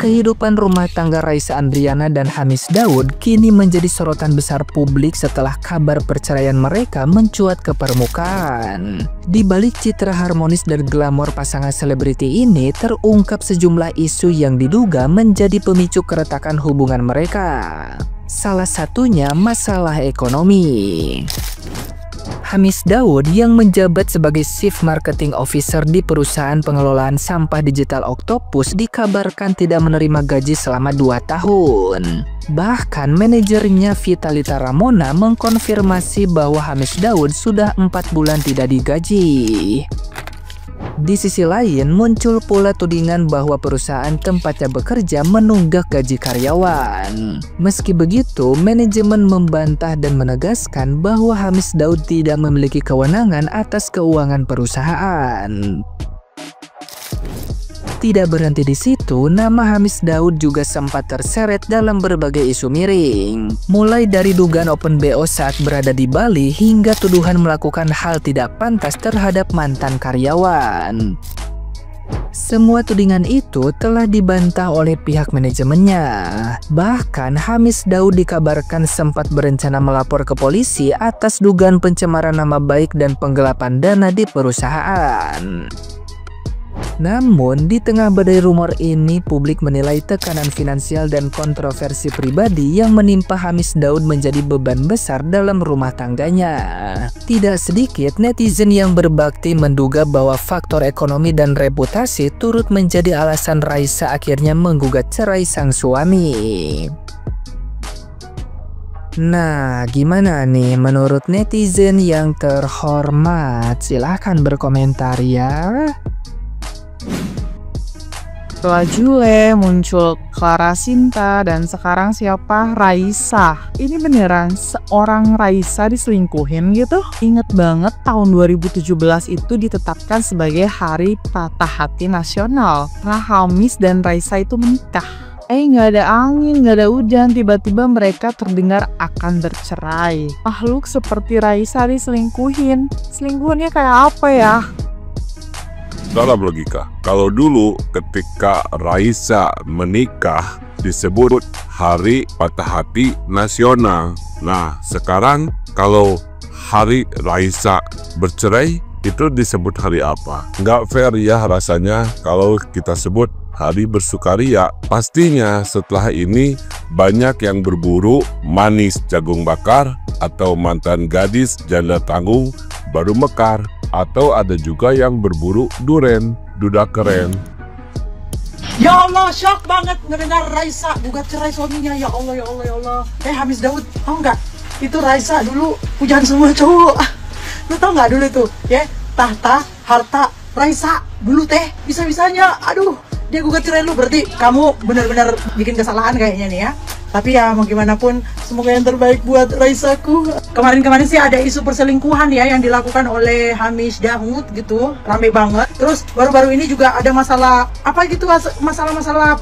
Kehidupan rumah tangga Raisa Andriana dan Hamis Daud kini menjadi sorotan besar publik setelah kabar perceraian mereka mencuat ke permukaan. Di balik citra harmonis dan glamor pasangan selebriti ini terungkap sejumlah isu yang diduga menjadi pemicu keretakan hubungan mereka. Salah satunya masalah ekonomi. Hamis Daud yang menjabat sebagai Chief Marketing Officer di perusahaan pengelolaan sampah digital Octopus dikabarkan tidak menerima gaji selama 2 tahun. Bahkan manajernya Vitalita Ramona mengkonfirmasi bahwa Hamis Daud sudah 4 bulan tidak digaji. Di sisi lain, muncul pula tudingan bahwa perusahaan tempatnya bekerja menunggak gaji karyawan. Meski begitu, manajemen membantah dan menegaskan bahwa Hamis Daud tidak memiliki kewenangan atas keuangan perusahaan. Tidak berhenti di situ, nama Hamis Daud juga sempat terseret dalam berbagai isu miring. Mulai dari dugaan open BO saat berada di Bali hingga tuduhan melakukan hal tidak pantas terhadap mantan karyawan. Semua tudingan itu telah dibantah oleh pihak manajemennya. Bahkan Hamis Daud dikabarkan sempat berencana melapor ke polisi atas dugaan pencemaran nama baik dan penggelapan dana di perusahaan. Namun, di tengah badai rumor ini, publik menilai tekanan finansial dan kontroversi pribadi yang menimpa Hamis Daud menjadi beban besar dalam rumah tangganya. Tidak sedikit netizen yang berbakti menduga bahwa faktor ekonomi dan reputasi turut menjadi alasan Raisa akhirnya menggugat cerai sang suami. Nah, gimana nih menurut netizen yang terhormat? Silahkan berkomentar ya. Setelah Jule muncul Clara Sinta dan sekarang siapa? Raisa. Ini beneran seorang Raisa diselingkuhin gitu? Ingat banget tahun 2017 itu ditetapkan sebagai Hari Patah Hati Nasional. Nah, Hamis dan Raisa itu menikah. Nggak ada angin, nggak ada hujan, tiba-tiba mereka terdengar akan bercerai. Makhluk seperti Raisa diselingkuhin. Selingkuhannya kayak apa ya? Dalam logika, kalau dulu ketika Raisa menikah disebut Hari Patah Hati Nasional. Nah, sekarang kalau Hari Raisa bercerai itu disebut hari apa? Nggak fair ya rasanya kalau kita sebut Hari Bersukaria. Pastinya setelah ini banyak yang berburu manis jagung bakar atau mantan gadis janda tanggung baru mekar. Atau ada juga yang berburu duren, duda keren. Ya Allah, shock banget ngedengar Raisa gugat cerai suaminya. Ya Allah, ya Allah, ya Allah. Hamis Daud, tau nggak? Itu Raisa dulu pujian semua cowok. Lu tau nggak dulu tuh? Ya, tahta, harta, Raisa dulu teh bisa-bisanya. Aduh, dia gugat cerai lu. Berarti kamu benar-benar bikin kesalahan kayaknya nih ya. Tapi ya mau gimana pun, semoga yang terbaik buat Raisaku. Kemarin-kemarin sih ada isu perselingkuhan ya yang dilakukan oleh Hamis Daud gitu, rame banget. Terus baru-baru ini juga ada masalah apa gitu, masalah-masalah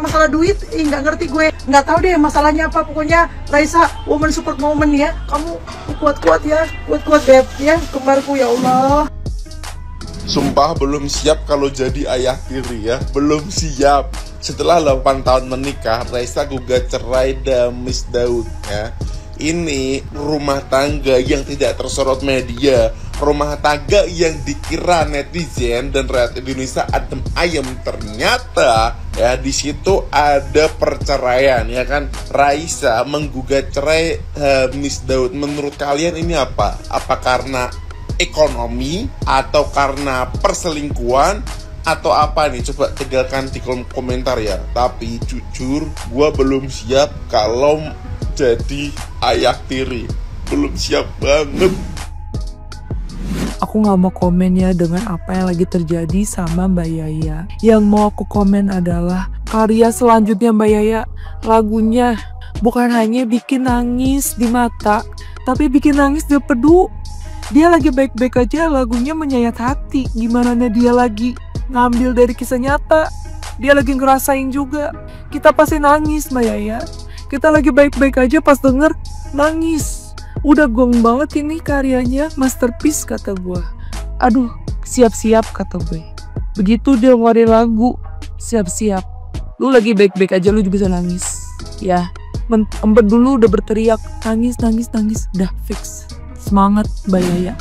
masalah duit. Nggak ngerti gue, nggak tahu deh masalahnya apa. Pokoknya Raisa woman support moment ya. Kamu kuat-kuat ya, kuat-kuat beb ya, kembarku ya Allah. Sumpah belum siap kalau jadi ayah tiri ya, belum siap. Setelah 8 tahun menikah, Raisa gugat cerai Hamis Daud ya. Ini rumah tangga yang tidak tersorot media, rumah tangga yang dikira netizen dan rakyat Indonesia adem ayem, ternyata ya di situ ada perceraian ya kan. Raisa menggugat cerai Hamis Daud. Menurut kalian ini apa? Apa karena ekonomi atau karena perselingkuhan? Atau apa nih? Coba tinggalkan di kolom komentar ya. Tapi jujur gue belum siap kalau jadi ayah tiri. Belum siap banget. Aku nggak mau komen ya dengan apa yang lagi terjadi sama Mbak Yaya. Yang mau aku komen adalah karya selanjutnya Mbak Yaya. Lagunya bukan hanya bikin nangis di mata, tapi bikin nangis di pedu. Dia lagi baik-baik aja, lagunya menyayat hati. Gimana dia lagi ngambil dari kisah nyata, dia lagi ngerasain juga. Kita pasti nangis Mbak Yaya. Kita lagi baik-baik aja pas denger nangis. Udah gong banget ini karyanya, masterpiece kata gue. Aduh, siap-siap kata gue. Begitu dia ngeluarin lagu, siap-siap. Lu lagi baik-baik aja lu juga bisa nangis. Ya, empet dulu udah berteriak, nangis. Udah fix. Semangat Mbak Yaya.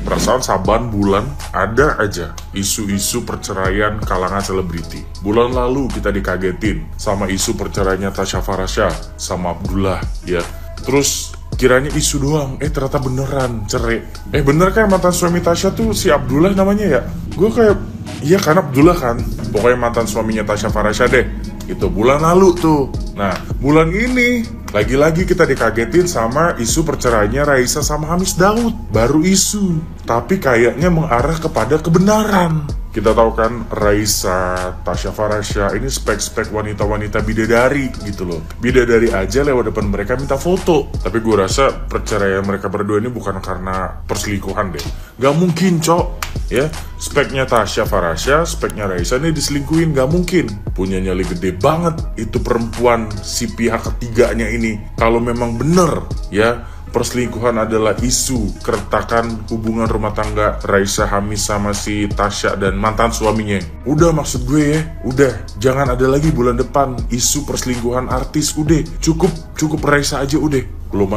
Perasaan saban bulan ada aja isu-isu perceraian kalangan selebriti. Bulan lalu kita dikagetin sama isu perceraiannya Tasya Farasya sama Abdullah ya. Terus kiranya isu doang, ternyata beneran cerai. Bener kan mantan suami Tasya tuh si Abdullah namanya ya? Gue kayak, iya kan Abdullah kan? Pokoknya mantan suaminya Tasya Farasya deh. Itu bulan lalu tuh. Nah, bulan ini lagi-lagi kita dikagetin sama isu perceraiannya Raisa sama Hamis Daud. Baru isu, tapi kayaknya mengarah kepada kebenaran. Kita tahu kan Raisa, Tasya Farasya ini spek-spek wanita-wanita bidadari gitu loh. Bidadari aja lewat depan mereka minta foto. Tapi gue rasa perceraian mereka berdua ini bukan karena perselingkuhan deh. Gak mungkin cok. Ya, speknya Tasya Farasya, speknya Raisa ini diselingkuhin, gak mungkin. Punya nyali gede banget itu perempuan si pihak ketiganya ini. Kalau memang bener ya perselingkuhan adalah isu keretakan hubungan rumah tangga Raisa Hamis sama si Tasya dan mantan suaminya. Udah maksud gue ya, udah jangan ada lagi bulan depan isu perselingkuhan artis. Udah cukup Raisa aja udah. Belum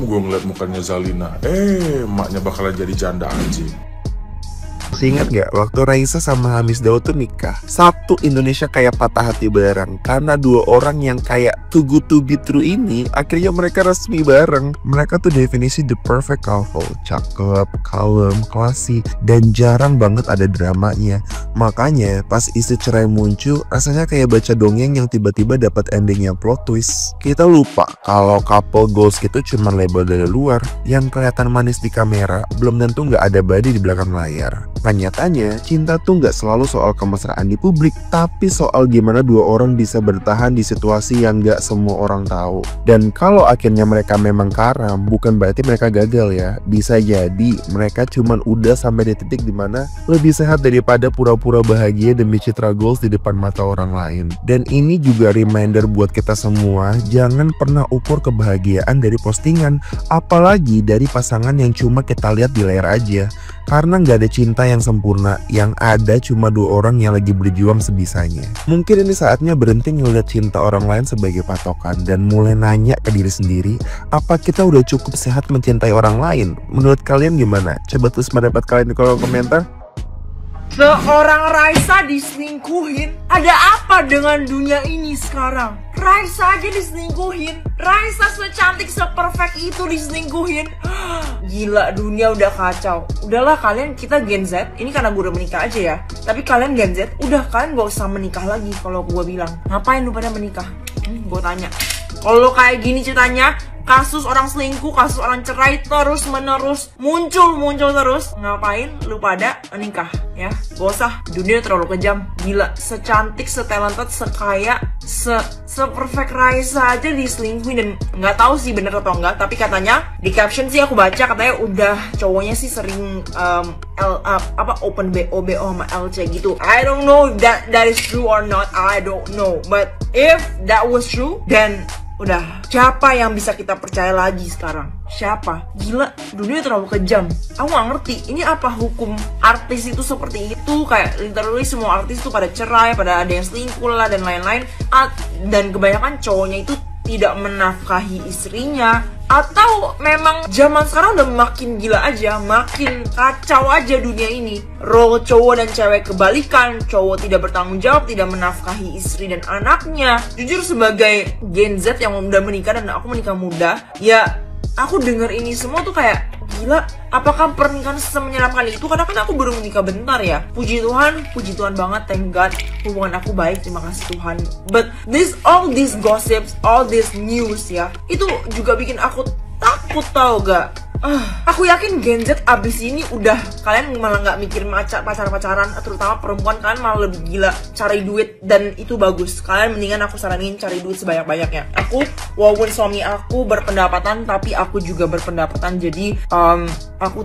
gue ngeliat mukanya Zalina, emaknya bakalan jadi janda aja. Masih ingat gak waktu Raisa sama Hamis Daud tuh nikah? Satu Indonesia kayak patah hati bareng karena dua orang yang kayak too good to be true ini akhirnya mereka resmi bareng. Mereka tuh definisi the perfect couple. Cakep, kalem, classy, dan jarang banget ada dramanya. Makanya pas isu cerai muncul rasanya kayak baca dongeng yang tiba-tiba dapat ending yang plot twist. Kita lupa kalau couple goals gitu cuma label dari luar. Yang kelihatan manis di kamera belum tentu nggak ada body di belakang layar. Nah nyatanya, cinta tuh nggak selalu soal kemesraan di publik, tapi soal gimana dua orang bisa bertahan di situasi yang nggak semua orang tahu. Dan kalau akhirnya mereka memang karam, bukan berarti mereka gagal ya. Bisa jadi mereka cuman udah sampai di titik dimana lebih sehat daripada pura-pura bahagia demi citra goals di depan mata orang lain. Dan ini juga reminder buat kita semua, jangan pernah ukur kebahagiaan dari postingan, apalagi dari pasangan yang cuma kita lihat di layar aja. Karena nggak ada cinta yang sempurna, yang ada cuma dua orang yang lagi berjuang sebisanya. Mungkin ini saatnya berhenti ngeliat cinta orang lain sebagai patokan dan mulai nanya ke diri sendiri, apa kita udah cukup sehat mencintai orang lain? Menurut kalian gimana? Coba tulis pendapat kalian di kolom komentar. Seorang Raisa diselingkuhin. Ada apa dengan dunia ini sekarang? Raisa aja diselingkuhin. Raisa secantik, seperfect itu diselingkuhin. Gila, dunia udah kacau. Udahlah kalian, kita Gen Z. Ini karena gue udah menikah aja ya. Tapi kalian Gen Z, udah kalian gak usah menikah lagi. Kalau gue bilang, ngapain lu pada menikah? Gue tanya. Kalau kayak gini ceritanya, kasus orang selingkuh, kasus orang cerai terus menerus muncul terus, ngapain lu pada menikah ya? Gak usah, dunia terlalu kejam. Gila, secantik, setalented, sekaya, se-perfect Raisa aja diselingkuhin. Dan nggak tahu sih bener atau enggak, tapi katanya di caption sih aku baca katanya udah cowoknya sih sering open BO sama LC gitu. I don't know if that is true or not, I don't know, but if that was true, then udah, siapa yang bisa kita percaya lagi sekarang? Siapa? Gila, dunia terlalu kejam. Aku gak ngerti, ini apa hukum artis itu seperti itu? Kayak literally semua artis tuh pada cerai, pada ada yang selingkuh lah dan lain-lain. Dan kebanyakan cowoknya itu tidak menafkahi istrinya. Atau memang zaman sekarang udah makin gila aja, makin kacau aja dunia ini. Role cowok dan cewek kebalikan, cowok tidak bertanggung jawab, tidak menafkahi istri dan anaknya. Jujur sebagai Gen Z yang udah menikah dan aku menikah muda, ya aku denger ini semua tuh kayak gila, apakah pernikahan semenyeramkan itu? Karena kan aku baru menikah bentar ya. Puji Tuhan banget, thank God hubungan aku baik, terima kasih Tuhan. But all these gossips, all this news ya, itu juga bikin aku takut, tau gak? Aku yakin Gen Z abis ini udah, kalian malah gak mikir pacaran, terutama perempuan, kalian malah lebih gila cari duit, dan itu bagus. Kalian mendingan aku saranin cari duit sebanyak-banyaknya. Aku, walaupun suami aku berpendapatan, tapi aku juga berpendapatan. Jadi aku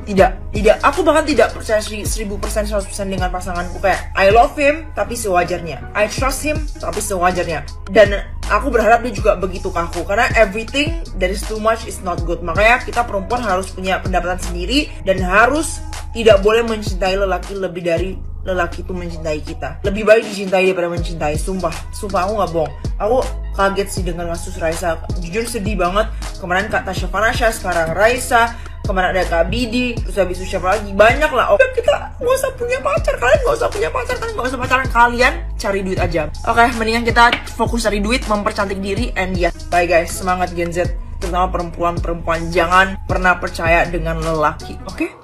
aku bahkan tidak percaya 1000% 100% dengan pasanganku. Kayak I love him tapi sewajarnya, I trust him tapi sewajarnya, dan aku berharap dia juga begitu ke aku. Karena everything that is too much is not good. Makanya kita perempuan harus punya pendapatan sendiri dan harus tidak boleh mencintai lelaki lebih dari lelaki itu mencintai kita. Lebih baik dicintai daripada mencintai. Sumpah aku gak bohong. Aku kaget sih dengan kasus Raisa. Jujur sedih banget. Kemarin Kak Tasya Farasha, sekarang Raisa. Kemarin ada Kak Bidi, terus habis itu siapa lagi? Banyak lah. Oke, kita gak usah punya pacar. Kalian gak usah punya pacar, kalian gak usah pacaran. Kalian cari duit aja. Oke, mendingan kita fokus cari duit, mempercantik diri. And yes, bye guys, semangat Gen Z. Terutama perempuan-perempuan, jangan pernah percaya dengan lelaki. Oke?